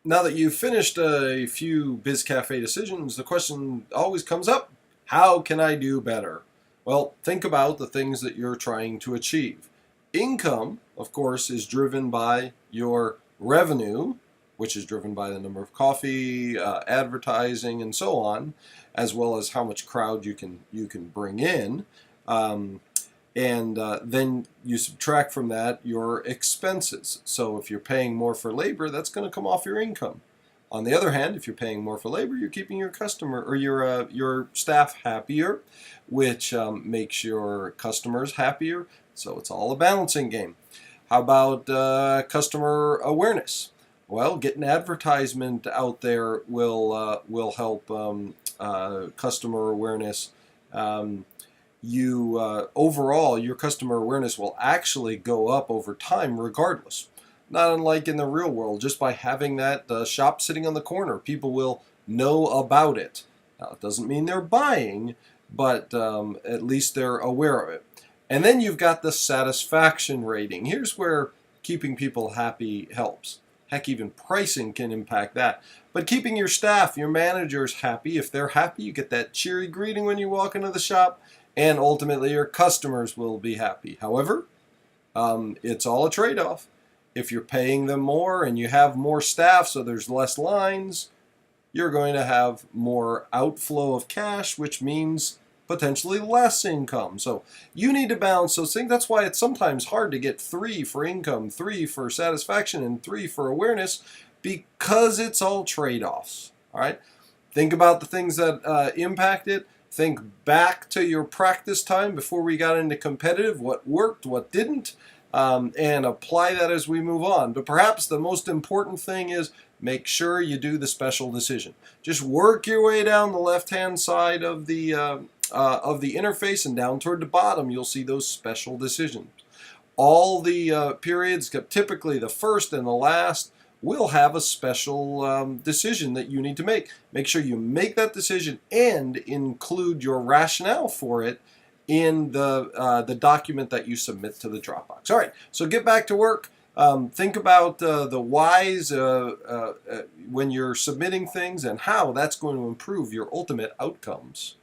Now that you've finished a few BizCafe decisions, the question always comes up, how can I do better? Well, think about the things that you're trying to achieve. Income, of course, is driven by your revenue, which is driven by the number of coffee, advertising, and so on, as well as how much crowd you can bring in. Um, and then you subtract from that your expenses. So if you're paying more for labor, that's going to come off your income. On the other hand, if you're paying more for labor, you're keeping your customer or your staff happier, which makes your customers happier. So it's all a balancing game. How about customer awareness? Well, getting advertisement out there will help customer awareness. Overall your customer awareness will actually go up over time regardless. Not unlike in the real world, just by having that shop sitting on the corner, people will know about it. Now, it doesn't mean they're buying, but at least they're aware of it. And then you've got the satisfaction rating. Here's where keeping people happy helps. Heck, even pricing can impact that. But keeping your staff, your managers happy, if they're happy, you get that cheery greeting when you walk into the shop, and ultimately your customers will be happy. However, it's all a trade-off. If you're paying them more and you have more staff so there's less lines, you're going to have more outflow of cash, which means potentially less income. So you need to balance those things. That's why it's sometimes hard to get 3 for income, 3 for satisfaction, and 3 for awareness, because it's all trade-offs. All right? Think about the things that impact it. Think back to your practice time before we got into competitive, what worked, what didn't, and apply that as we move on. But perhaps the most important thing is make sure you do the special decision. Just work your way down the left-hand side of the interface, and down toward the bottom you'll see those special decisions. All the periods, typically the first and the last, will have a special decision that you need to make. Make sure you make that decision and include your rationale for it in the document that you submit to the Dropbox. All right, so get back to work. Think about the whys when you're submitting things and how that's going to improve your ultimate outcomes.